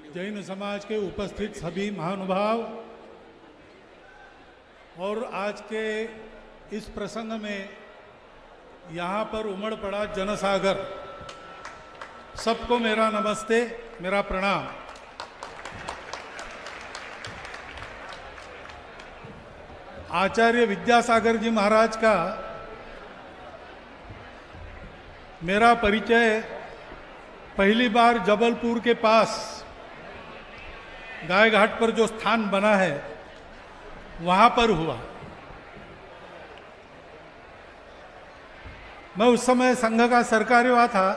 जैन समाज के उपस्थित सभी महानुभाव और आज के इस प्रसंग में यहाँ पर उमड़ पड़ा जनसागर, सबको मेरा नमस्ते, मेरा प्रणाम। आचार्य विद्यासागर जी महाराज का मेरा परिचय पहली बार जबलपुर के पास गाय घाट पर जो स्थान बना है वहां पर हुआ। मैं उस समय संघ का सरकार्यवाह था,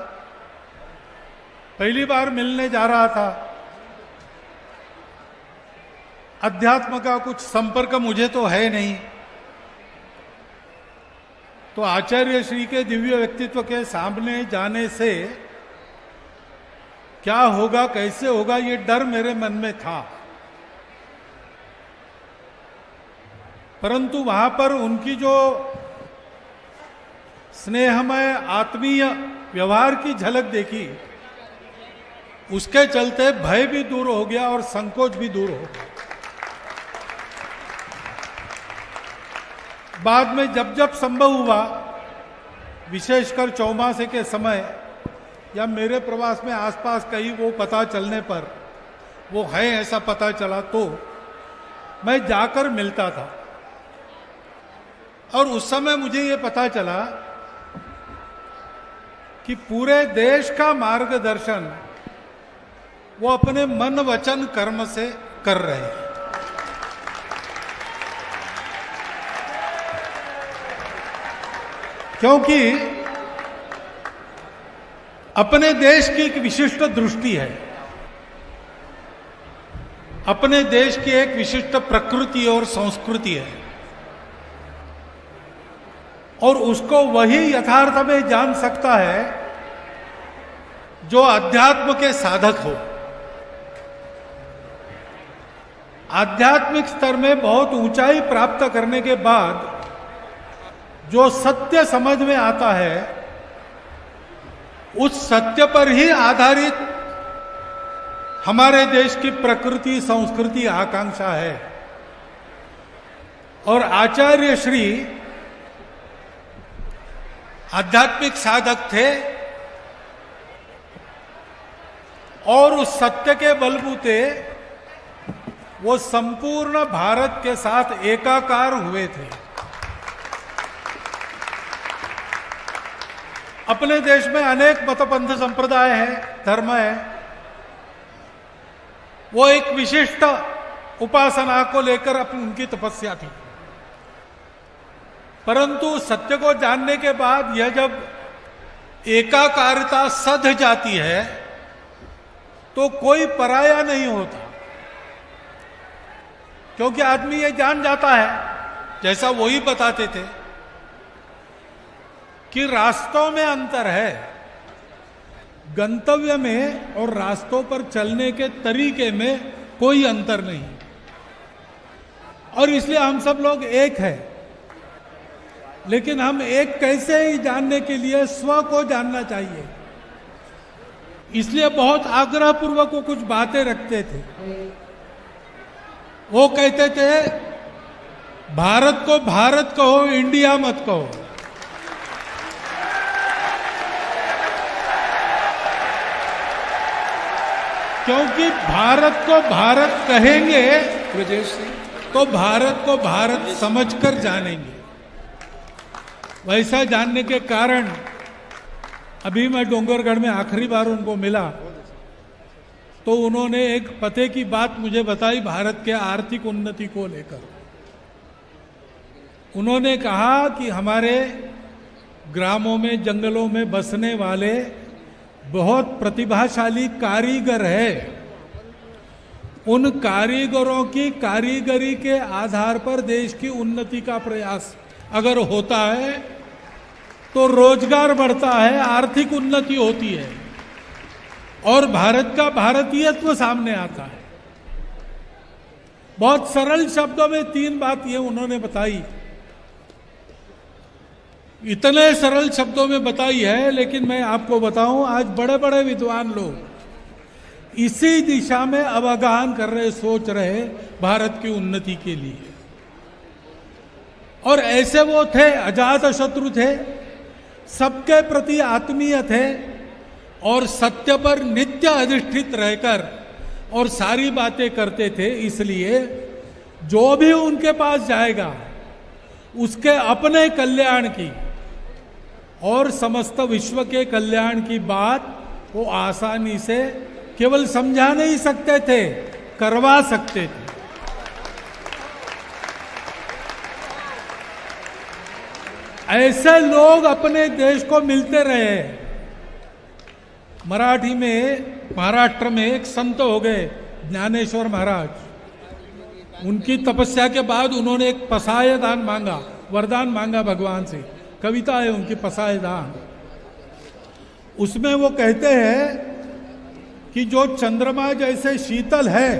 पहली बार मिलने जा रहा था। अध्यात्म का कुछ संपर्क मुझे तो है नहीं, तो आचार्य श्री के दिव्य व्यक्तित्व के सामने जाने से क्या होगा, कैसे होगा, ये डर मेरे मन में था। परंतु वहां पर उनकी जो स्नेहमय आत्मीय व्यवहार की झलक देखी, उसके चलते भय भी दूर हो गया और संकोच भी दूर हो गया। बाद में जब जब संभव हुआ, विशेषकर चौमासे के समय या मेरे प्रवास में आसपास कहीं वो पता चलने पर, वो है ऐसा पता चला, तो मैं जाकर मिलता था। और उस समय मुझे ये पता चला कि पूरे देश का मार्गदर्शन वो अपने मन वचन कर्म से कर रहे हैं। क्योंकि अपने देश की एक विशिष्ट दृष्टि है, अपने देश की एक विशिष्ट प्रकृति और संस्कृति है, और उसको वही यथार्थ में जान सकता है जो अध्यात्म के साधक हो। आध्यात्मिक स्तर में बहुत ऊंचाई प्राप्त करने के बाद जो सत्य समझ में आता है, उस सत्य पर ही आधारित हमारे देश की प्रकृति, संस्कृति, आकांक्षा है। और आचार्य श्री आध्यात्मिक साधक थे और उस सत्य के बलबूते वो संपूर्ण भारत के साथ एकाकार हुए थे। अपने देश में अनेक मतपंथ संप्रदाय है, धर्म है, वो एक विशिष्ट उपासना को लेकर उनकी तपस्या थी। परंतु सत्य को जानने के बाद यह जब एकाकारिता सध जाती है तो कोई पराया नहीं होता, क्योंकि आदमी ये जान जाता है, जैसा वही बताते थे, कि रास्तों में अंतर है, गंतव्य में और रास्तों पर चलने के तरीके में कोई अंतर नहीं। और इसलिए हम सब लोग एक हैं, लेकिन हम एक कैसे ही जानने के लिए स्व को जानना चाहिए। इसलिए बहुत आग्रह पूर्वक वो कुछ बातें रखते थे। वो कहते थे, भारत को भारत कहो, इंडिया मत कहो। क्योंकि भारत को भारत कहेंगे तो भारत को भारत समझकर जानेंगे। वैसा जानने के कारण अभी मैं डोंगरगढ़ में आखिरी बार उनको मिला तो उन्होंने एक पते की बात मुझे बताई भारत के आर्थिक उन्नति को लेकर। उन्होंने कहा कि हमारे ग्रामों में, जंगलों में बसने वाले बहुत प्रतिभाशाली कारीगर है। उन कारीगरों की कारीगरी के आधार पर देश की उन्नति का प्रयास अगर होता है तो रोजगार बढ़ता है, आर्थिक उन्नति होती है और भारत का भारतीयत्व सामने आता है। बहुत सरल शब्दों में 3 बात ये उन्होंने बताई, इतने सरल शब्दों में बताई है, लेकिन मैं आपको बताऊं आज बड़े बड़े विद्वान लोग इसी दिशा में अवगाहन कर रहे, सोच रहे भारत की उन्नति के लिए। और ऐसे वो थे, अजातशत्रु थे, सबके प्रति आत्मीय थे और सत्य पर नित्य अधिष्ठित रहकर और सारी बातें करते थे। इसलिए जो भी उनके पास जाएगा उसके अपने कल्याण की और समस्त विश्व के कल्याण की बात वो आसानी से केवल समझा नहीं सकते थे, करवा सकते थे। ऐसे लोग अपने देश को मिलते रहे। मराठी में, महाराष्ट्र में एक संत हो गए ज्ञानेश्वर महाराज। उनकी तपस्या के बाद उन्होंने एक पसाय दान मांगा, वरदान मांगा भगवान से। कविता है उनकी पसाय दान। उसमें वो कहते हैं कि जो चंद्रमा जैसे शीतल है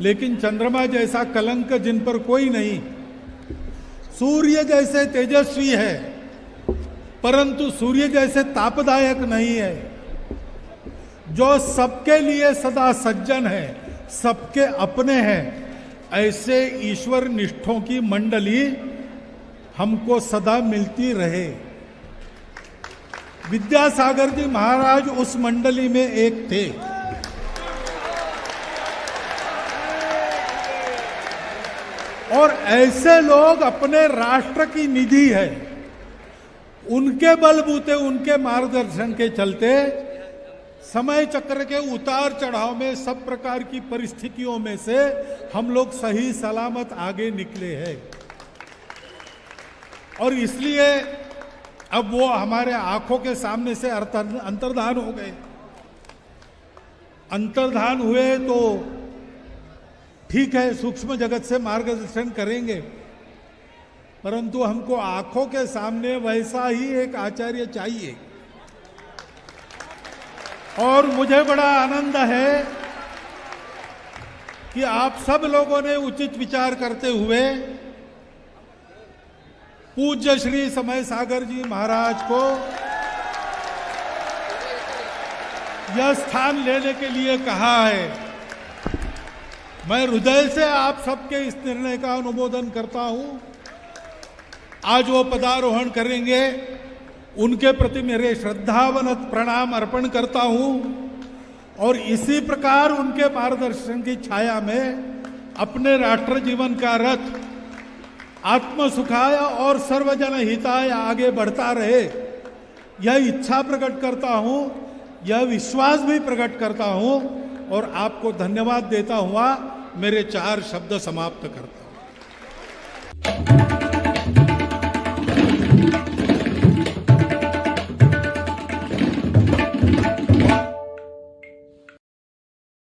लेकिन चंद्रमा जैसा कलंक जिन पर कोई नहीं, सूर्य जैसे तेजस्वी है परंतु सूर्य जैसे तापदायक नहीं है, जो सबके लिए सदा सज्जन है, सबके अपने हैं, ऐसे ईश्वर निष्ठों की मंडली हमको सदा मिलती रहे। विद्यासागर जी महाराज उस मंडली में एक थे। और ऐसे लोग अपने राष्ट्र की निधि है। उनके बलबूते, उनके मार्गदर्शन के चलते समय चक्र के उतार चढ़ाव में, सब प्रकार की परिस्थितियों में से हम लोग सही सलामत आगे निकले हैं। और इसलिए अब वो हमारे आंखों के सामने से अंतर्धान हो गए। अंतर्धान हुए तो ठीक है, सूक्ष्म जगत से मार्गदर्शन करेंगे, परंतु हमको आंखों के सामने वैसा ही एक आचार्य चाहिए। और मुझे बड़ा आनंद है कि आप सब लोगों ने उचित विचार करते हुए पूज्य श्री समय सागर जी महाराज को यह स्थान लेने के लिए कहा है। मैं हृदय से आप सबके इस निर्णय का अनुमोदन करता हूं। आज वो पदारोहण करेंगे, उनके प्रति मेरे श्रद्धावनत प्रणाम अर्पण करता हूं और इसी प्रकार उनके मार्गदर्शन की छाया में अपने राष्ट्र जीवन का रथ आत्म सुखाय और सर्वजन हिताय आगे बढ़ता रहे, यह इच्छा प्रकट करता हूं, यह विश्वास भी प्रकट करता हूं और आपको धन्यवाद देता हुआ मेरे 4 शब्द समाप्त करता हूं।